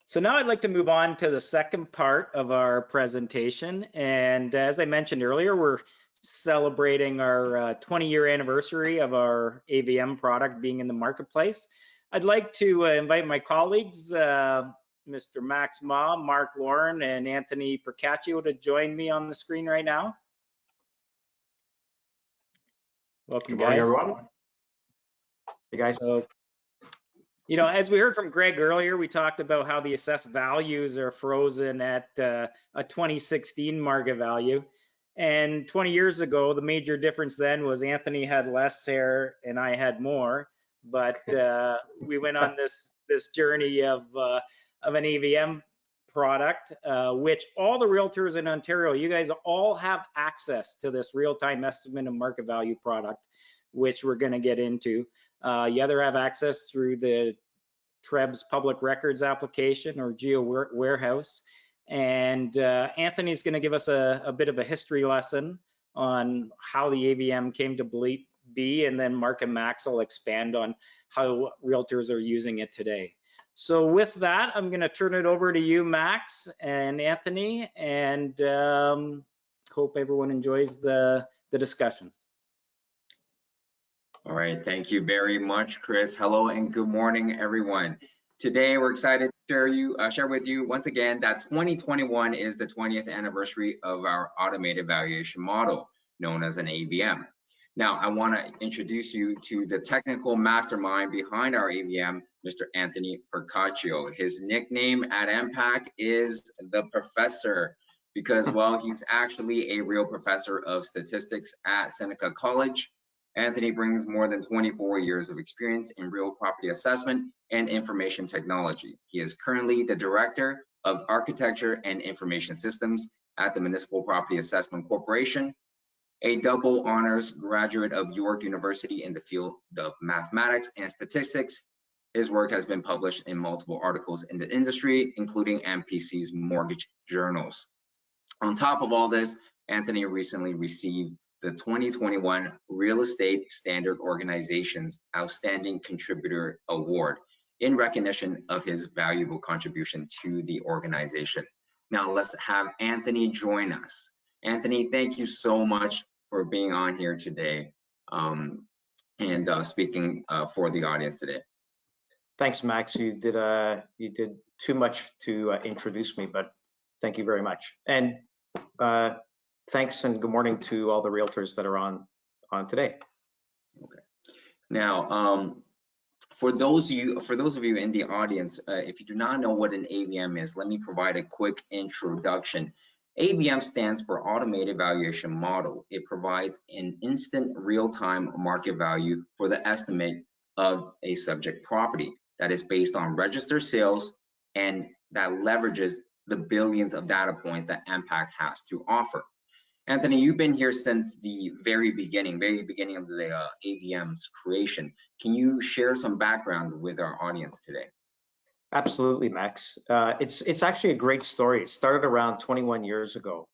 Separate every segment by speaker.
Speaker 1: So now I'd like to move on to the second part of our presentation. And as I mentioned earlier, we're celebrating our 20-year anniversary of our AVM product being in the marketplace. I'd like to invite my colleagues, Mr. Max Ma, Mark Lauren, and Anthony Percaccio to join me on the screen right now. Welcome,
Speaker 2: Good morning,
Speaker 1: guys.
Speaker 2: everyone. Hey, guys.
Speaker 1: So, you know, as we heard from Greg earlier, we talked about how the assessed values are frozen at a 2016 market value. And 20 years ago, the major difference then was Anthony had less hair and I had more. But we went on this journey of an AVM product, which all the realtors in Ontario, you guys all have access to this real-time estimate of market value product, which we're going to get into. You either have access through the TREBS public records application or Geo Warehouse. And Anthony's going to give us a bit of a history lesson on how the AVM came to be, and then Mark and Max will expand on how realtors are using it today. So with that, I'm going to turn it over to you, Max and Anthony, and hope everyone enjoys the discussion.
Speaker 3: All right, thank you very much, Chris. Hello and good morning, everyone. Today, we're excited to share with you once again that 2021 is the 20th anniversary of our automated valuation model, known as an AVM. Now, I want to introduce you to the technical mastermind behind our AVM, Mr. Anthony Percaccio. His nickname at Mpac is the Professor because, well, he's actually a real professor of statistics at Seneca College. Anthony brings more than 24 years of experience in real property assessment and information technology. He is currently the Director of Architecture and Information Systems at the Municipal Property Assessment Corporation, a double honors graduate of York University in the field of mathematics and statistics. His work has been published in multiple articles in the industry, including MPC's mortgage journals. On top of all this, Anthony recently received the 2021 Real Estate Standard Organization's Outstanding Contributor Award in recognition of his valuable contribution to the organization. Now let's have Anthony join us. Anthony, thank you so much for being on here today and speaking for the audience today.
Speaker 2: Thanks, Max. You did too much to introduce me, but thank you very much. And thanks and good morning to all the realtors that are on today.
Speaker 3: Okay. Now, for those of you in the audience, if you do not know what an AVM is, let me provide a quick introduction. AVM stands for Automated Valuation Model. It provides an instant real-time market value for the estimate of a subject property that is based on registered sales and that leverages the billions of data points that Mpac has to offer. Anthony, you've been here since the very beginning of the AVM's creation. Can you share some background with our audience today?
Speaker 2: Absolutely, Max. It's actually a great story. It started around 21 years ago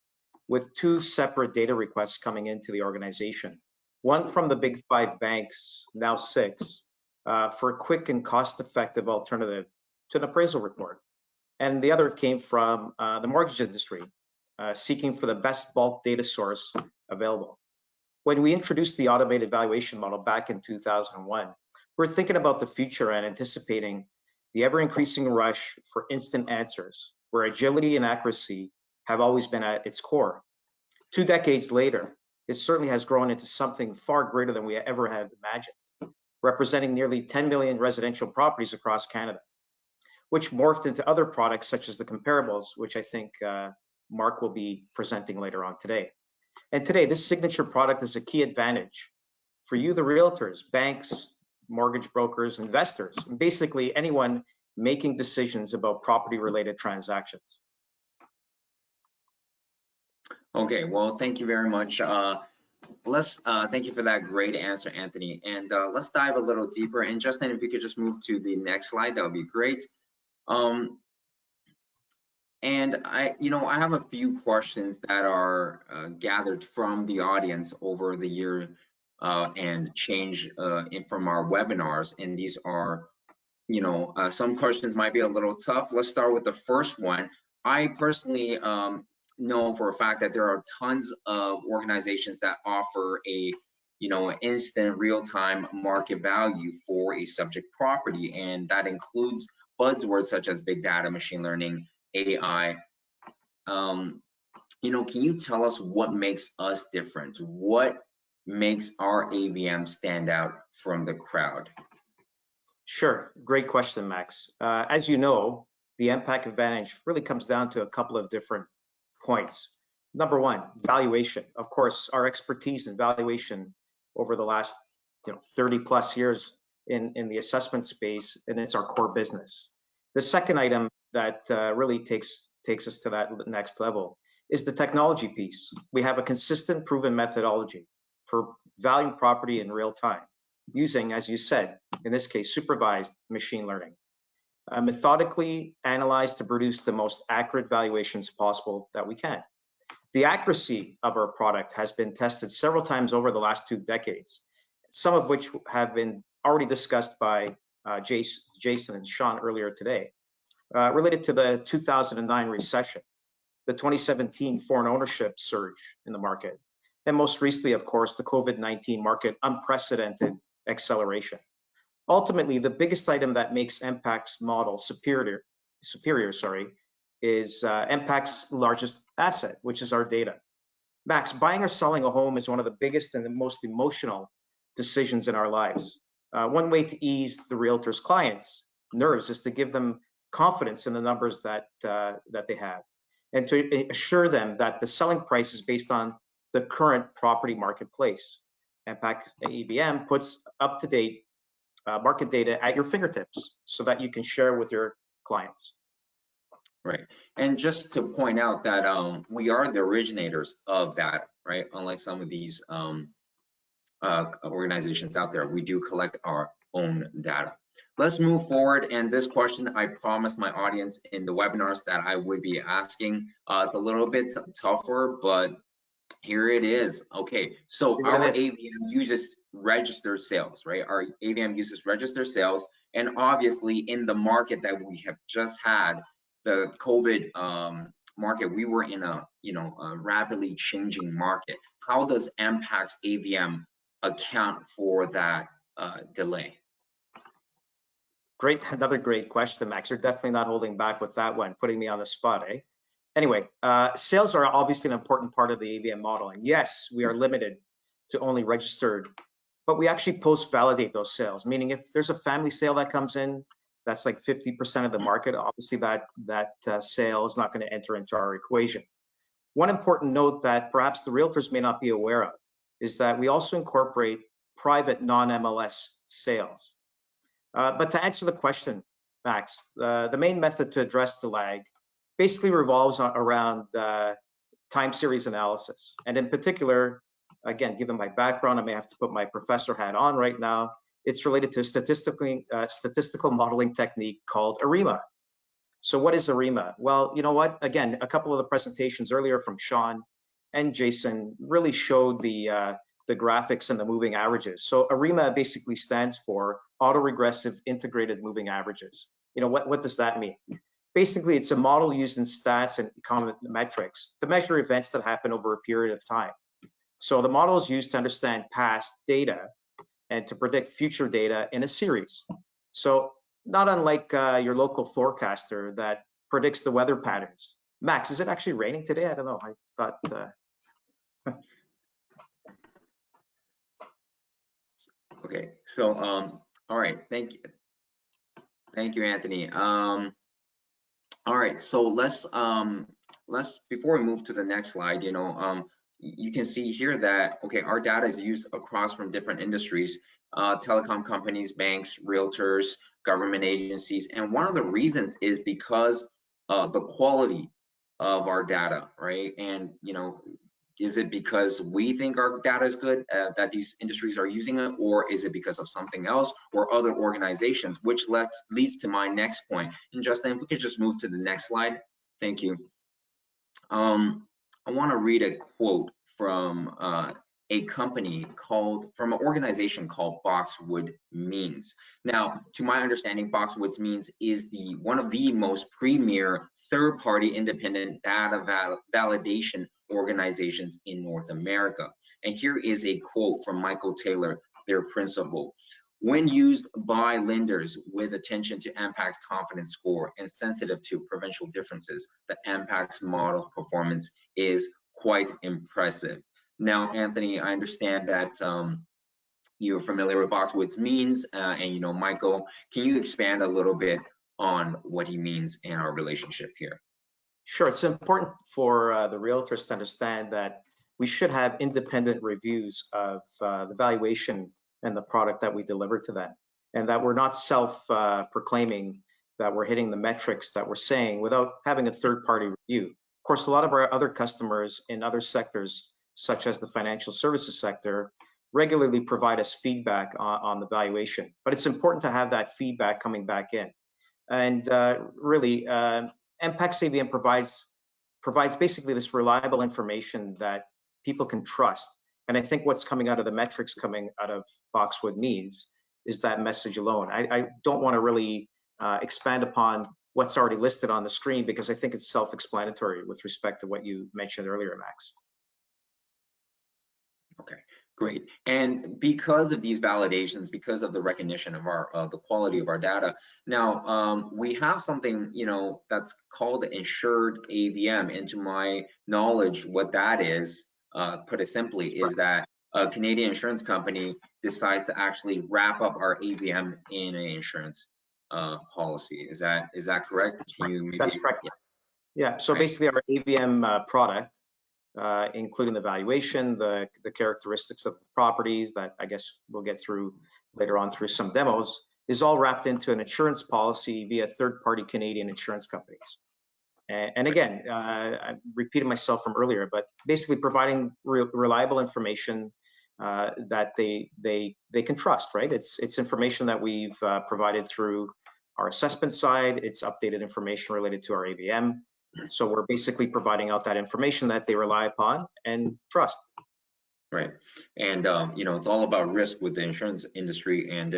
Speaker 2: with two separate data requests coming into the organization. One from the big 5 banks, now 6, for a quick and cost-effective alternative to an appraisal report. And the other came from the mortgage industry, seeking for the best bulk data source available. When we introduced the automated valuation model back in 2001, we're thinking about the future and anticipating the ever-increasing rush for instant answers, where agility and accuracy have always been at its core. 2 decades later, it certainly has grown into something far greater than we ever had imagined, representing nearly 10 million residential properties across Canada, which morphed into other products such as the comparables, which I think Mark will be presenting later on today. And today, this signature product is a key advantage for you, the realtors, banks, mortgage brokers, investors, and basically anyone making decisions about property-related transactions.
Speaker 3: Okay, well, thank you very much. Thank you for that great answer, Anthony. And let's dive a little deeper. And Justin, if you could just move to the next slide, that would be great. And I have a few questions that are gathered from the audience over the year and change from our webinars, and these are some questions might be a little tough. Let's start with the first one. I personally know for a fact that there are tons of organizations that offer a instant real-time market value for a subject property, and that includes buzzwords such as big data, machine learning, AI. Can you tell us what makes us different? What makes our AVM stand out from the crowd?
Speaker 2: Sure, great question, Max. As you know, the Mpac Advantage really comes down to a couple of different points. Number one, valuation. Of course, our expertise in valuation over the last 30 plus years in the assessment space, and it's our core business. The second item that really takes us to that next level is the technology piece. We have a consistent, proven methodology for valuing property in real time, using, as you said, in this case, supervised machine learning, methodically analyzed to produce the most accurate valuations possible that we can. The accuracy of our product has been tested several times over the last 2 decades, some of which have been already discussed by Jason and Sean earlier today, related to the 2009 recession, the 2017 foreign ownership surge in the market, and most recently, of course, the COVID-19 market unprecedented acceleration. Ultimately, the biggest item that makes Mpac's model superior, is Mpac's largest asset, which is our data. Max, buying or selling a home is one of the biggest and the most emotional decisions in our lives. One way to ease the realtor's clients' nerves is to give them confidence in the numbers that they have, and to assure them that the selling price is based on the current property marketplace. Mpac AVM puts up-to-date market data at your fingertips so that you can share with your clients.
Speaker 3: Right, and just to point out that we are the originators of that, right? Unlike some of these organizations out there, we do collect our own data. Let's move forward, and this question I promised my audience in the webinars that I would be asking. It's a little bit tougher, but here it is. Okay, so our AVM uses registered sales, right? Our AVM uses registered sales, and obviously in the market that we have just had, the COVID market, we were in a rapidly changing market. How does Mpac's AVM account for that delay?
Speaker 2: Great, another great question, Max. You're definitely not holding back with that one, putting me on the spot, eh? Anyway, sales are obviously an important part of the AVM model, and yes, we are limited to only registered, but we actually post-validate those sales, meaning if there's a family sale that comes in, that's like 50% of the market, obviously that sale is not going to enter into our equation. One important note that perhaps the realtors may not be aware of is that we also incorporate private non-MLS sales. But to answer the question, Max, the main method to address the lag basically revolves around time series analysis. And in particular, again, given my background, I may have to put my professor hat on right now. It's related to a statistical modeling technique called Arima. So what is Arima? Well, you know what? Again, a couple of the presentations earlier from Sean and Jason really showed the graphics and the moving averages. So Arima basically stands for autoregressive integrated moving averages. What does that mean? Basically, it's a model used in stats and econometrics to measure events that happen over a period of time. So the model is used to understand past data and to predict future data in a series. So not unlike your local forecaster that predicts the weather patterns. Max, is it actually raining today? I don't know. I thought.
Speaker 3: Okay, so all right, thank you, Anthony. All right, so let's before we move to the next slide, you can see here that our data is used across from different industries, telecom companies, banks, realtors, government agencies, and one of the reasons is because the quality of our data, right? And is it because we think our data is good that these industries are using it, or is it because of something else or other organizations, which leads to my next point. And Justin, if we could just move to the next slide. Thank you. I want to read a quote from a company from an organization called Boxwood Means. Now, to my understanding, Boxwood Means is one of the most premier third-party independent data validation organizations in North America. And here is a quote from Michael Taylor, their principal. When used by lenders with attention to Mpac's confidence score and sensitive to provincial differences, the Mpac's model performance is quite impressive. Now, Anthony, I understand that you're familiar with Boxwood Means, and Michael, can you expand a little bit on what he means in our relationship here?
Speaker 2: Sure, it's important for the realtors to understand that we should have independent reviews of the valuation and the product that we deliver to them, and that we're not self-proclaiming that we're hitting the metrics that we're saying without having a third-party review. Of course, a lot of our other customers in other sectors, such as the financial services sector, regularly provide us feedback on the valuation. But it's important to have that feedback coming back in. And really, Mpac's AVM provides basically this reliable information that people can trust. And I think what's coming out of the metrics coming out of Boxwood Means is that message alone. I don't want to really expand upon what's already listed on the screen because I think it's self-explanatory with respect to what you mentioned earlier, Max.
Speaker 3: Okay, great. And because of these validations, because of the recognition of the quality of our data, now we have something that's called Insured Avm. And to my knowledge, what that is, put it simply, is that a Canadian insurance company decides to actually wrap up our Avm in an insurance policy. Is that correct?
Speaker 2: That's correct. Yeah. So basically, our Avm product, including the valuation, the characteristics of the properties that I guess we'll get through later on through some demos, is all wrapped into an insurance policy via third-party Canadian insurance companies. And again, I repeated myself from earlier, but basically providing reliable information that they can trust, right? It's information that we've provided through our assessment side. It's updated information related to our Avm. So we're basically providing out that information that they rely upon and trust.
Speaker 3: Right, and it's all about risk with the insurance industry, and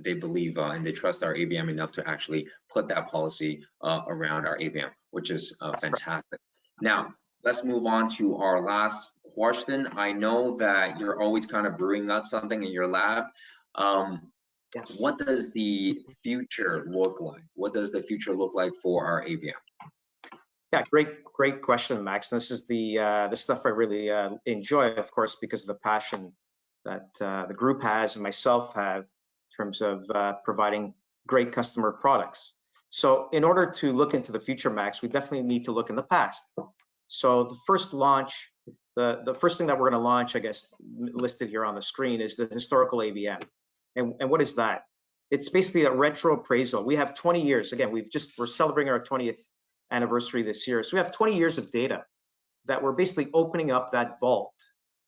Speaker 3: they believe and they trust our Avm enough to actually put that policy around our Avm, which is fantastic. Now, let's move on to our last question. I know that you're always kind of brewing up something in your lab.
Speaker 2: Yes.
Speaker 3: What does the future look like? What does the future look like for our Avm?
Speaker 2: Yeah, great question, Max. This is the stuff I really enjoy, of course, because of the passion that the group has and myself have in terms of providing great customer products. So in order to look into the future, Max, we definitely need to look in the past. So the first launch, the first thing that we're going to launch, I guess, listed here on the screen is the Historical Avm. And what is that? It's basically a retro appraisal. We have 20 years. Again, we're celebrating our 20th anniversary this year. So we have 20 years of data that we're basically opening up that vault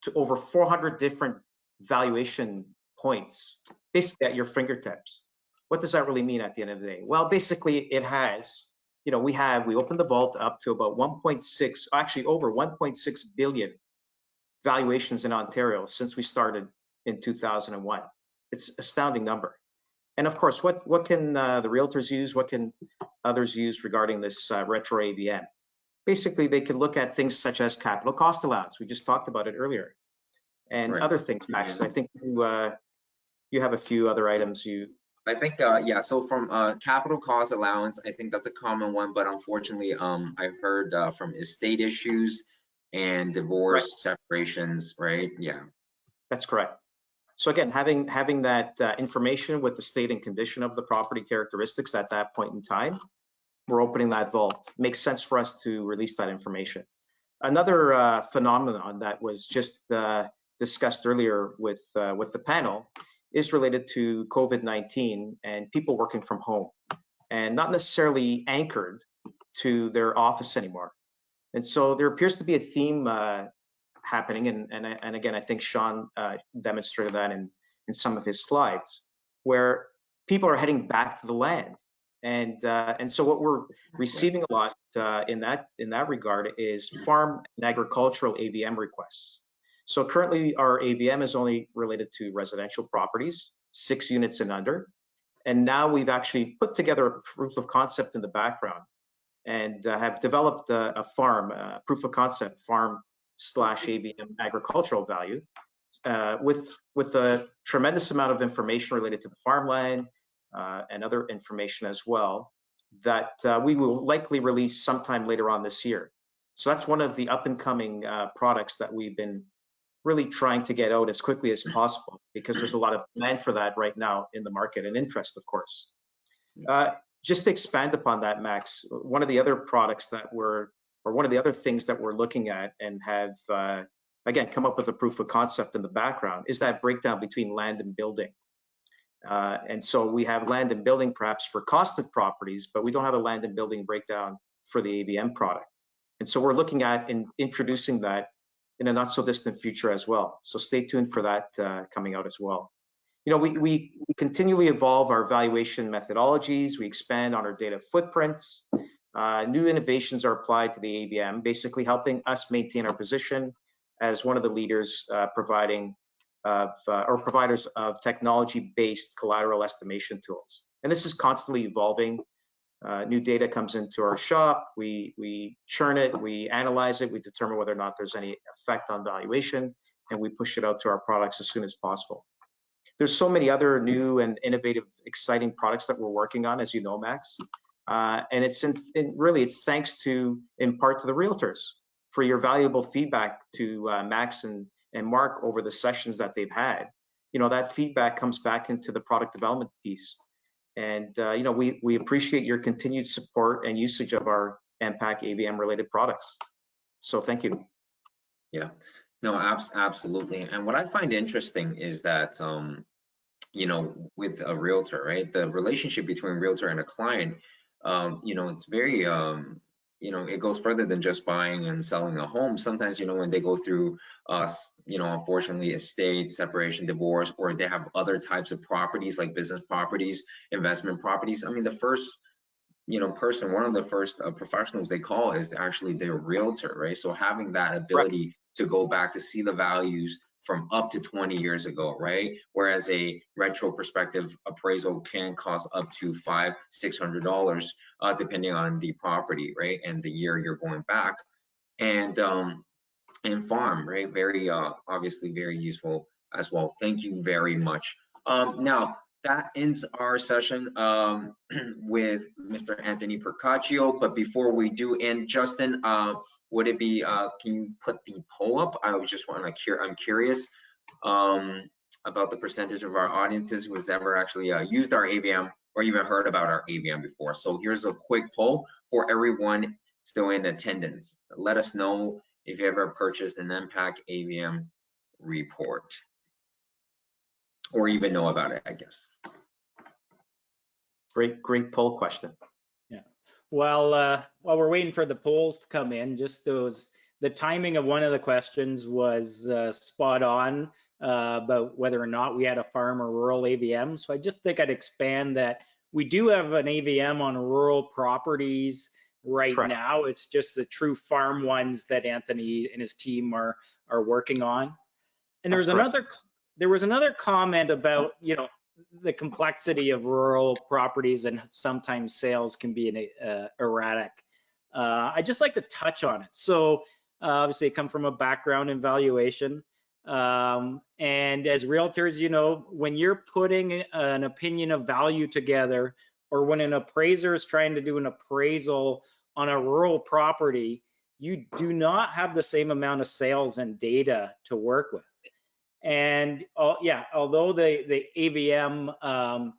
Speaker 2: to over 400 different valuation points, basically at your fingertips. What does that really mean at the end of the day? Well, basically it has, we opened the vault up to about 1.6, actually over 1.6 billion valuations in Ontario since we started in 2001. It's an astounding number. And of course, what can the realtors use? What can others use regarding this retro Avm? Basically, they can look at things such as capital cost allowance. We just talked about it earlier, and other things, Max. I think you have a few other items
Speaker 3: I think, yeah, so from capital cost allowance, I think that's a common one, but unfortunately, I've heard from estate issues and divorce, separations, right? Yeah.
Speaker 2: That's correct. So again, having that information with the state and condition of the property characteristics at that point in time, we're opening that vault. Makes sense for us to release that information. Another phenomenon that was just discussed earlier with the panel is related to COVID-19 and people working from home and not necessarily anchored to their office anymore. And so there appears to be a theme happening, and again, I think Sean demonstrated that in some of his slides, where people are heading back to the land, and so what we're receiving a lot in that regard is farm and agricultural AVM requests. So currently our AVM is only related to residential properties, 6 units and under. And now we've actually put together a proof of concept in the background and have developed a farm, proof of concept farm / AVM agricultural value with a tremendous amount of information related to the farmland and other information as well that we will likely release sometime later on this year. So that's one of the up and coming products that we've been really trying to get out as quickly as possible, because there's a lot of demand for that right now in the market, and interest, of course. Just to expand upon that, Max, one of the other products that one of the other things that we're looking at and have, again, come up with a proof of concept in the background is that breakdown between land and building. And so we have land and building perhaps for costed properties, but we don't have a land and building breakdown for the AVM product. And so we're looking at introducing that in a not so distant future as well. So stay tuned for that coming out as well. You know, we continually evolve our valuation methodologies. We expand on our data footprints. New innovations are applied to the AVM, basically helping us maintain our position as one of the leaders providers of technology-based collateral estimation tools. And this is constantly evolving. New data comes into our shop, we churn it, we analyze it, we determine whether or not there's any effect on valuation, and we push it out to our products as soon as possible. There's so many other new and innovative, exciting products that we're working on, as you know, Max. And it's thanks to, in part, to the Realtors for your valuable feedback to Max and Mark over the sessions that they've had. You know, that feedback comes back into the product development piece. And you know, we appreciate your continued support and usage of our Mpac AVM related products. So thank you.
Speaker 3: Yeah, no, absolutely. And what I find interesting is that, you know, with a realtor, right, the relationship between realtor and a client, you know, it's very, you know, it goes further than just buying and selling a home. Sometimes, you know, when they go through, you know, unfortunately, estate, separation, divorce, or they have other types of properties like business properties, investment properties. I mean, the first, you know, one of the first professionals they call is actually their realtor, right? So having that ability to go back to see the values from up to 20 years ago, right? Whereas a retro perspective appraisal can cost up to $500–600, depending on the property, right? And the year you're going back. And farm, right? Very, obviously very useful as well. Thank you very much. Now, that ends our session with Mr. Anthony Percaccio. But before we do end, Justin, would it be, can you put the poll up? I would just want to, I'm curious about the percentage of our audiences who has ever actually used our AVM or even heard about our AVM before. So here's a quick poll for everyone still in attendance. Let us know if you ever purchased an Mpac AVM report or even know about it, I guess.
Speaker 2: Great poll question.
Speaker 1: Yeah. Well, while we're waiting for the polls to come in, just the timing of one of the questions was spot on about whether or not we had a farm or rural AVM. So I just think I'd expand that we do have an AVM on rural properties right now. It's just the true farm ones that Anthony and his team are working on. And there was another comment about, you know, the complexity of rural properties and sometimes sales can be erratic. I just like to touch on it. So obviously I come from a background in valuation. And as realtors, you know, when you're putting an opinion of value together, or when an appraiser is trying to do an appraisal on a rural property, you do not have the same amount of sales and data to work with. And yeah, although the AVM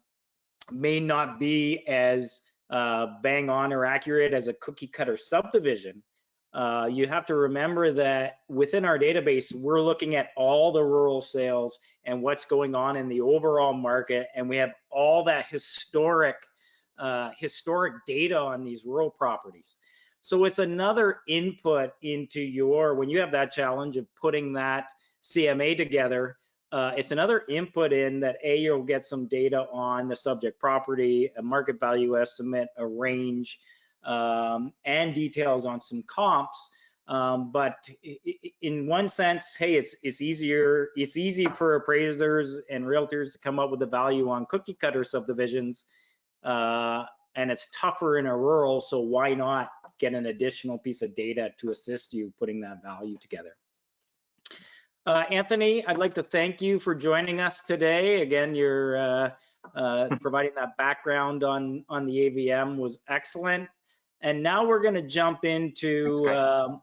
Speaker 1: may not be as bang on or accurate as a cookie cutter subdivision, you have to remember that within our database, we're looking at all the rural sales and what's going on in the overall market, and we have all that historic data on these rural properties. So it's another input into when you have that challenge of putting that CMA together, it's another input in that you'll get some data on the subject property, a market value estimate, a range, and details on some comps But in one sense, hey, it's easier. It's easy for appraisers and realtors to come up with a value on cookie cutter subdivisions, and it's tougher in a rural. So why not get an additional piece of data to assist you putting that value together? Anthony, I'd like to thank you for joining us today. Again, you're providing that background on the AVM was excellent. And now we're going to jump into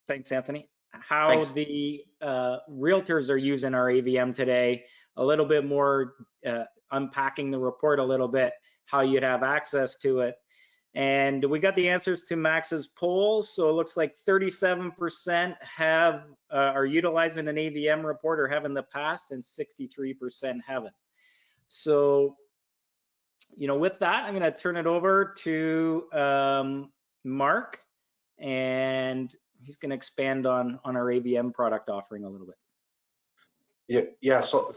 Speaker 1: thanks, Anthony. How the realtors are using our AVM today, a little bit more unpacking the report a little bit, how you'd have access to it. And we got the answers to Max's polls. So it looks like 37% are utilizing an AVM report or have in the past, and 63% haven't. So, with that, I'm going to turn it over to Mark, and he's going to expand on our AVM product offering a little bit.
Speaker 4: Yeah. So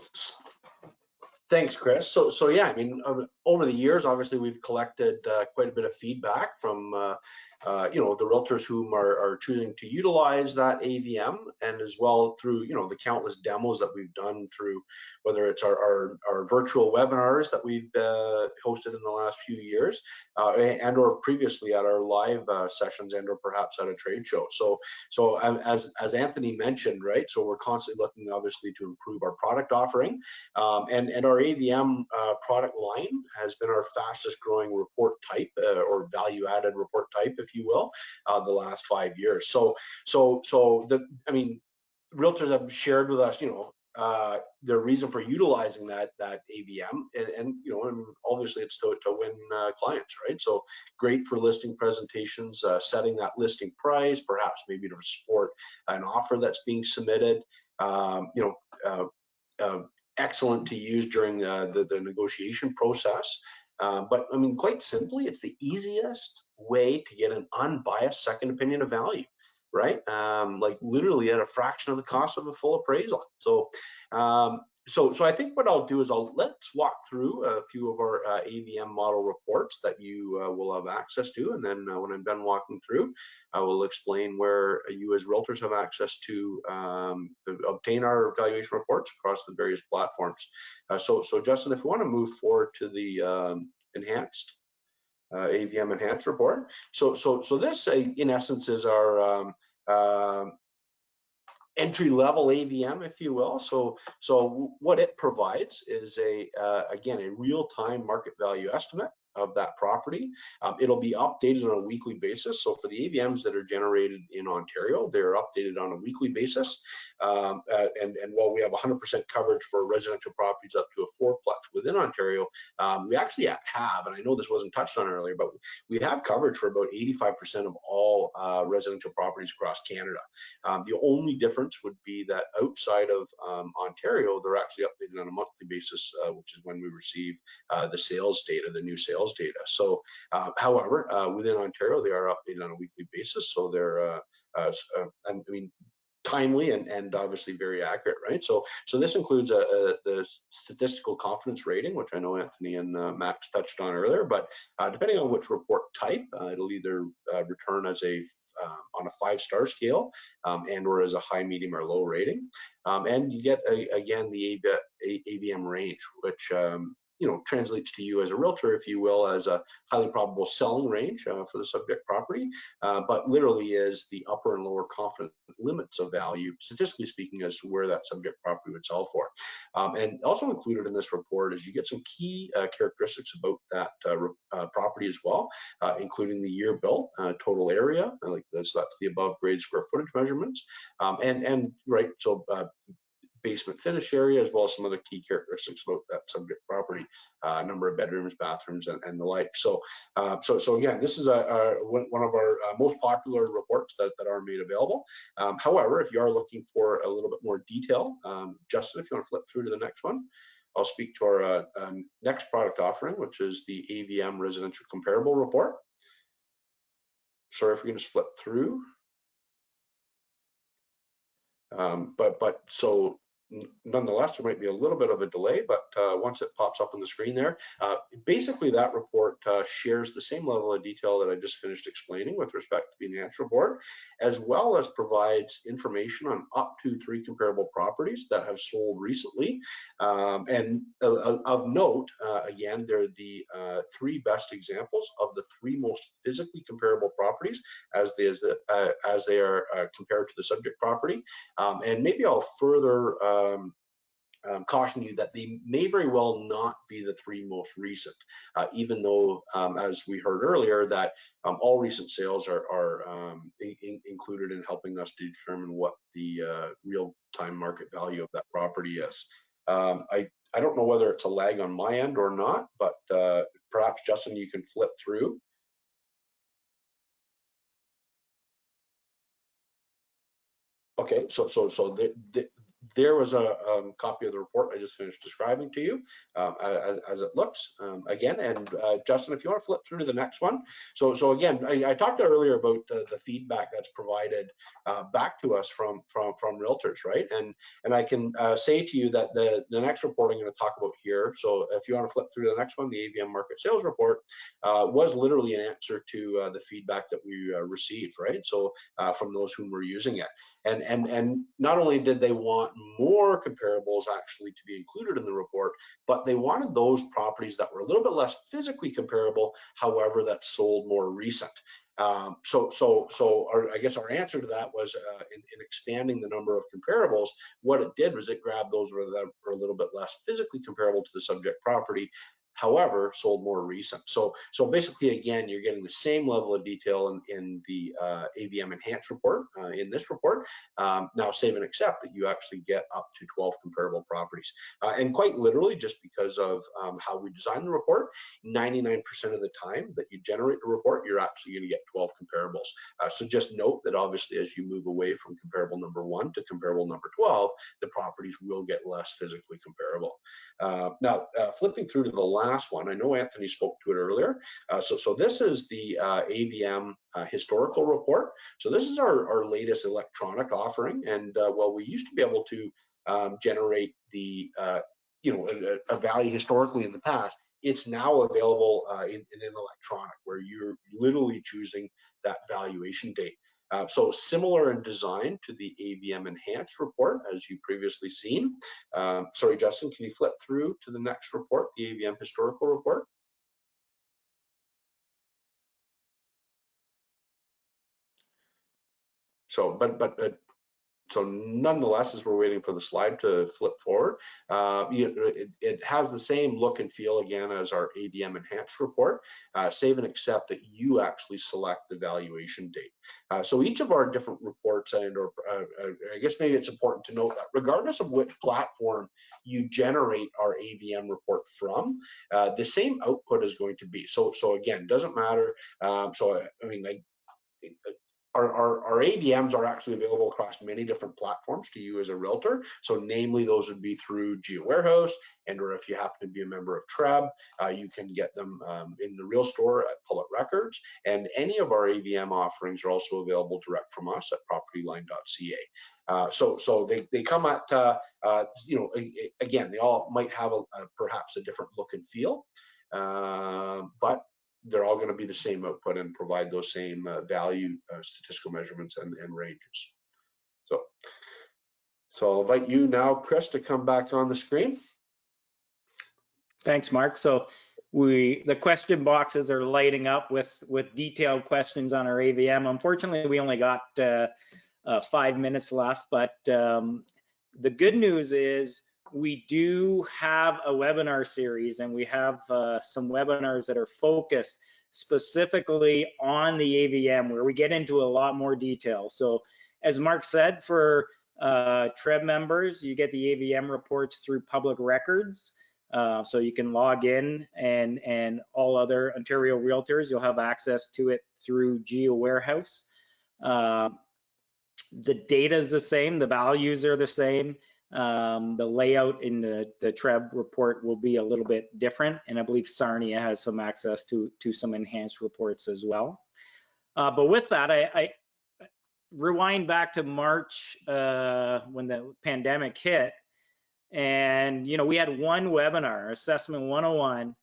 Speaker 4: thanks, Chris. So yeah, I mean, over the years, obviously, we've collected quite a bit of feedback from the realtors whom are choosing to utilize that AVM, and as well through the countless demos that we've done through whether it's our virtual webinars that we've hosted in the last few years, and or previously at our live sessions, and or perhaps at a trade show. So as Anthony mentioned, right? So we're constantly looking, obviously, to improve our product offering, and our AVM product line has been our fastest growing report type, or value added report type, if you will, the last 5 years. So realtors have shared with us, their reason for utilizing that AVM, and obviously it's to win clients, right? So great for listing presentations, setting that listing price, perhaps maybe to support an offer that's being submitted. Excellent to use during the negotiation process. But I mean, quite simply, it's the easiest way to get an unbiased second opinion of value, right? Like literally at a fraction of the cost of a full appraisal. So I think what I'll do is let's walk through a few of our AVM model reports that you will have access to, and then when I'm done walking through, I will explain where you as realtors have access to obtain our valuation reports across the various platforms. So Justin, if you want to move forward to the enhanced Avm Enhancer Board. So this, in essence, is our entry-level AVM, if you will. So what it provides is again, a real-time market value estimate of that property. It'll be updated on a weekly basis. So for the AVMs that are generated in Ontario, they're updated on a weekly basis. And while we have 100% coverage for residential properties up to a fourplex within Ontario, we actually have, and I know this wasn't touched on earlier, but we have coverage for about 85% of all residential properties across Canada. The only difference would be that outside of Ontario, they're actually updated on a monthly basis, which is when we receive the sales data, the new sales data. So, however, within Ontario, they are updated on a weekly basis. So they're, timely and obviously very accurate, right? So this includes the statistical confidence rating, which I know Anthony and Max touched on earlier. But depending on which report type, it'll either return as on a 5-star scale, and or as a high, medium, or low rating. And you get again the AVM range, which translates to you as a realtor, if you will, as a highly probable selling range for the subject property, but literally is the upper and lower confidence limits of value, statistically speaking, as to where that subject property would sell for. And also included in this report is you get some key characteristics about that property as well, including the year built, total area, like this, that's the above grade square footage measurements, and right, so basement finish area, as well as some other key characteristics about that subject property, number of bedrooms, bathrooms, and the like. So again, this is one of our most popular reports that are made available. However, if you are looking for a little bit more detail, Justin, if you want to flip through to the next one, I'll speak to our next product offering, which is the AVM Residential Comparable Report. Sorry if we can just flip through. So nonetheless, there might be a little bit of a delay, but once it pops up on the screen there, basically that report shares the same level of detail that I just finished explaining with respect to the Enhancer Board, as well as provides information on up to 3 comparable properties that have sold recently. And of note, again, they're the 3 best examples of the 3 most physically comparable properties as they are compared to the subject property. And maybe I'll further caution you that they may very well not be the 3 most recent, even though, as we heard earlier, that all recent sales are included in helping us to determine what the real-time market value of that property is. I don't know whether it's a lag on my end or not, but perhaps, Justin, you can flip through. Okay, so there was a copy of the report I just finished describing to you as it looks again. And Justin, if you want to flip through to the next one. So again, I talked earlier about the feedback that's provided back to us from realtors, right? And I can say to you that the next report I'm going to talk about here, so if you want to flip through to the next one, the AVM market sales report was literally an answer to the feedback that we received, right? So from those who were using it. And not only did they want more comparables actually to be included in the report, but they wanted those properties that were a little bit less physically comparable, however, that sold more recent. I guess our answer to that was in expanding the number of comparables, what it did was it grabbed those that were a little bit less physically comparable to the subject property, however, sold more recent. So basically, again, you're getting the same level of detail in the Avm Enhancer Report, in this report. Now, save and except that you actually get up to 12 comparable properties. And quite literally, just because of how we design the report, 99% of the time that you generate the report, you're actually going to get 12 comparables. So just note that obviously, as you move away from comparable number 1 to comparable number 12, the properties will get less physically comparable. Now, flipping through to the last one, I know Anthony spoke to it earlier. So this is the Avm Historical Report. So this is our latest electronic offering. And while we used to be able to generate the a value historically in the past, it's now available in an electronic where you're literally choosing that valuation date. So similar in design to the Avm Enhanced Report, as you previously seen. Sorry, Justin, can you flip through to the next report, the Avm Historical Report? So, so nonetheless, as we're waiting for the slide to flip forward, it has the same look and feel again as our Avm Enhanced Report, save and except that you actually select the valuation date. So each of our different reports, I guess maybe it's important to note that regardless of which platform you generate our Avm report from, the same output is going to be. So again, doesn't matter. Our AVMs are actually available across many different platforms to you as a realtor. So namely, those would be through GeoWarehouse, and or if you happen to be a member of TREB, you can get them in the Real Store at Public Records. And any of our AVM offerings are also available direct from us at propertyline.ca. So they come at, again, they all might have perhaps a different look and feel, but they're all going to be the same output and provide those same value statistical measurements and ranges. So I'll invite you now, Chris, to come back on the screen.
Speaker 1: Thanks, Mark. So the question boxes are lighting up with detailed questions on our AVM. Unfortunately, we only got 5 minutes left, but the good news is we do have a webinar series, and we have some webinars that are focused specifically on the AVM, where we get into a lot more detail. So as Mark said, for TREB members, you get the AVM reports through Public Records. So you can log in, and all other Ontario realtors, you'll have access to it through GeoWarehouse. The data is the same, the values are the same. The layout in the TREB report will be a little bit different, and I believe Sarnia has some access to some enhanced reports as well. But with that, I rewind back to March when the pandemic hit, And, you know, we had one webinar, Assessment 101,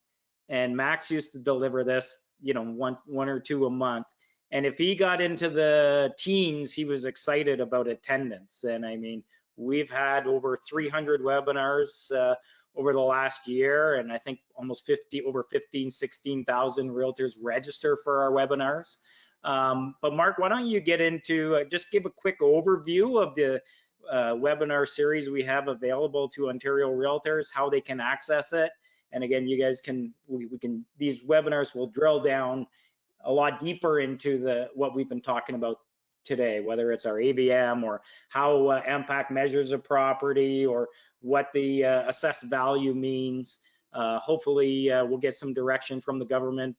Speaker 1: and Max used to deliver this, you know, one or two a month. And if he got into the teens, he was excited about attendance. And I mean, we've had over 300 webinars over the last year, and I think almost over 16,000 realtors register for our webinars. But Mark, why don't you get into, just give a quick overview of the webinar series we have available to Ontario realtors, how they can access it. And again, you guys can, these webinars will drill down a lot deeper into what we've been talking about today, whether it's our AVM or how Mpac measures a property or what the assessed value means. Hopefully we'll get some direction from the government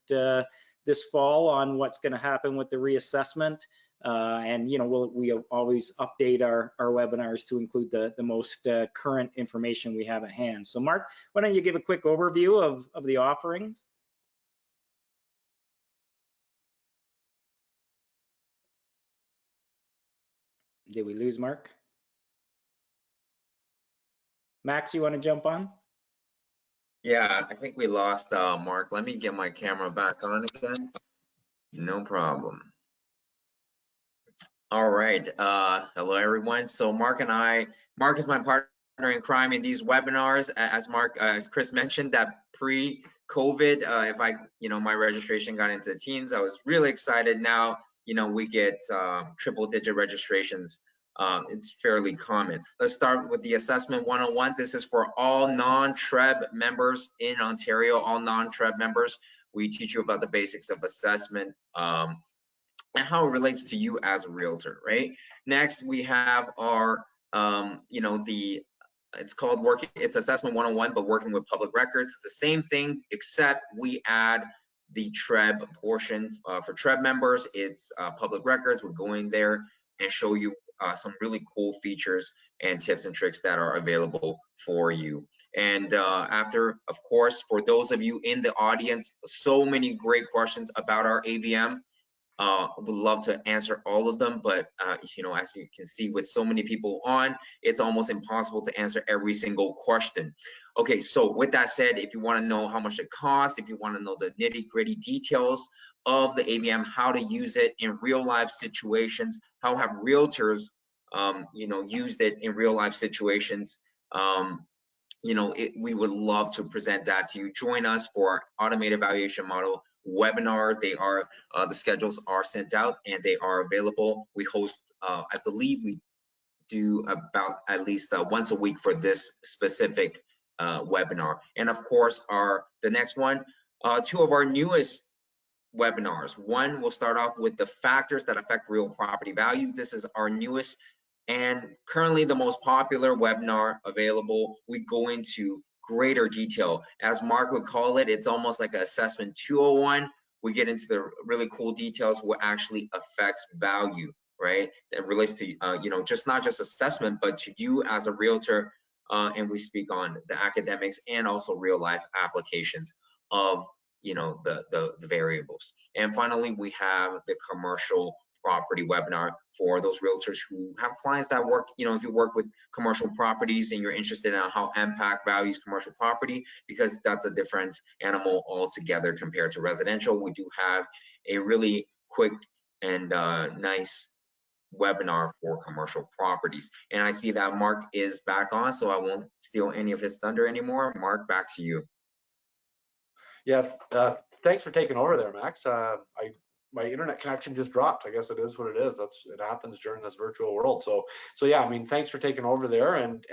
Speaker 1: this fall on what's going to happen with the reassessment. And you know, we always update our webinars to include the most current information we have at hand. So Mark, why don't you give a quick overview of the offerings? Did we lose Mark? Max, you want to jump on?
Speaker 3: Yeah, I think we lost Mark. Let me get my camera back on again. No problem. All right. Hello, everyone. So Mark is my partner in crime in these webinars. As Chris mentioned, that pre-COVID, my registration got into the teens, I was really excited. Now, you know, we get triple-digit registrations. It's fairly common. Let's start with the assessment 101. This is for all non-TREB members in Ontario, all non-TREB members. We teach you about the basics of assessment and how it relates to you as a realtor, right? Next, we have our, it's assessment 101, but working with public records. It's the same thing, except we add the TREB portion. For TREB members, it's public records. We're going there and show you some really cool features and tips and tricks that are available for you. And after, of course, for those of you in the audience, so many great questions about our AVM. Would love to answer all of them, but you know, as you can see, with so many people on, it's almost impossible to answer every single question. Okay, so with that said, if you want to know how much it costs, if you want to know the nitty-gritty details of the AVM, how to use it in real life situations, how have realtors used it in real life situations, we would love to present that to you. Join us for our Automated Valuation Model webinar. They are the schedules are sent out and they are available. We host, I believe we do about at least once a week for this specific webinar. And of course, the next one, two of our newest webinars. One will start off with the factors that affect real property value. This is our newest and currently the most popular webinar available. We go into greater detail. As Mark would call it, it's almost like an assessment 201. We get into the really cool details, what actually affects value, right? That relates to, just not just assessment, but to you as a realtor. And we speak on the academics and also real life applications of, the variables. And finally, we have the commercial property webinar for those realtors who have clients that work, if you work with commercial properties and you're interested in how Mpac values commercial property, because that's a different animal altogether compared to residential. We do have a really quick and nice webinar for commercial properties. And I see that Mark is back on, so I won't steal any of his thunder anymore. Mark, back to you.
Speaker 4: Yeah, thanks for taking over there, Max. My internet connection just dropped. I guess it is what it is. It happens during this virtual world. So yeah, I mean, thanks for taking over there. And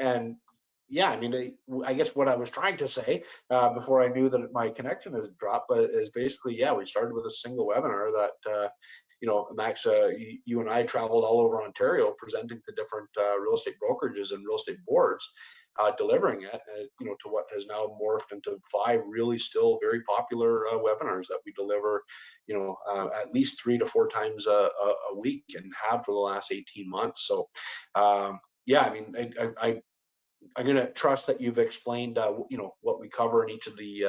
Speaker 4: yeah, I mean, I guess what I was trying to say before I knew that my connection has dropped, but is basically, yeah, we started with a single webinar that, Max, you and I traveled all over Ontario presenting to different real estate brokerages and real estate boards, delivering it, to what has now morphed into 5 really still very popular webinars that we deliver, at least 3 to 4 times a week and have for the last 18 months. So, yeah, I mean, I'm going to trust that you've explained, what we cover in each of the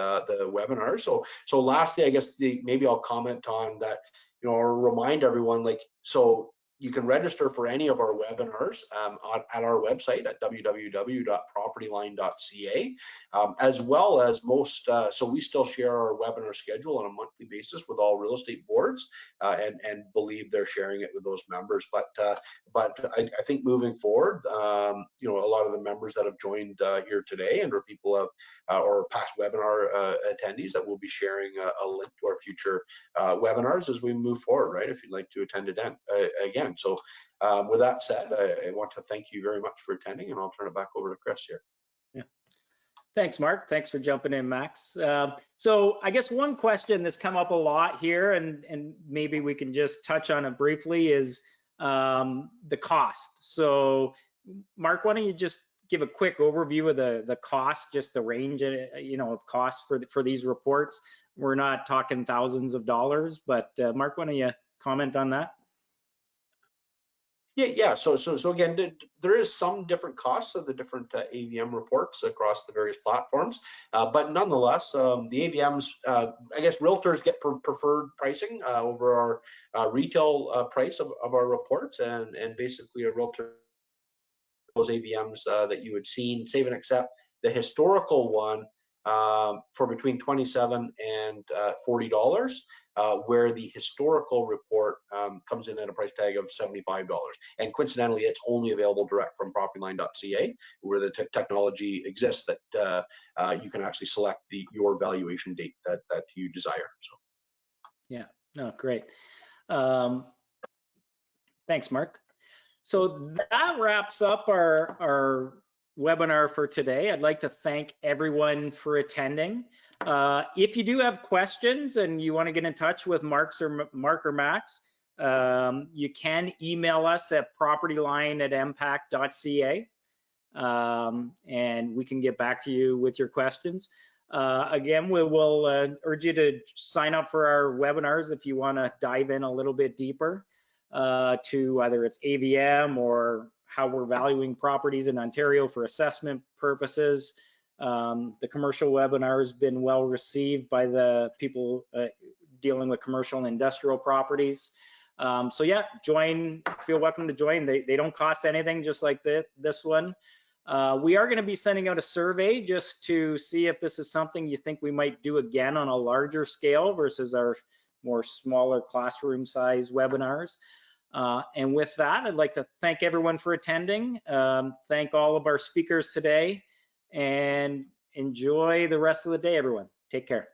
Speaker 4: webinars. So lastly, I guess maybe I'll comment on that, or remind everyone, so you can register for any of our webinars at our website at www.propertyline.ca, as well as most. So we still share our webinar schedule on a monthly basis with all real estate boards, and believe they're sharing it with those members. But I think moving forward, you know, a lot of the members that have joined here today and or people have or past webinar attendees that will be sharing a link to our future webinars as we move forward, right? If you'd like to attend again. So with that said, I want to thank you very much for attending, and I'll turn it back over to Chris here.
Speaker 1: Yeah. Thanks, Mark. Thanks for jumping in, Max. So I guess one question that's come up a lot here, and maybe we can just touch on it briefly, is the cost. So Mark, why don't you just give a quick overview of the cost, just the range, you know, of costs for these reports. We're not talking thousands of dollars, but Mark, why don't you comment on that?
Speaker 4: Yeah. So again, there is some different costs of the different AVM reports across the various platforms, but nonetheless, the AVMs, I guess realtors get preferred pricing over our retail price of our reports, and basically a realtor, those AVMs that you had seen, save and accept the historical one for between $27 and $40, where the historical report comes in at a price tag of $75. And coincidentally, it's only available direct from propertyline.ca, where the technology exists that you can actually select your valuation date that you desire. So,
Speaker 1: yeah, no, great. Thanks, Mark. So that wraps up our webinar for today. I'd like to thank everyone for attending. If you do have questions and you want to get in touch with Mark or Max, you can email us at propertyline@mpac.ca, and we can get back to you with your questions. Again, we will urge you to sign up for our webinars if you want to dive in a little bit deeper to whether it's AVM or how we're valuing properties in Ontario for assessment purposes. The commercial webinar has been well received by the people dealing with commercial and industrial properties. So yeah, feel welcome to join. They don't cost anything, just like this one. We are going to be sending out a survey just to see if this is something you think we might do again on a larger scale versus our more smaller classroom size webinars. And with that, I'd like to thank everyone for attending. Thank all of our speakers today, and enjoy the rest of the day, everyone. Take care.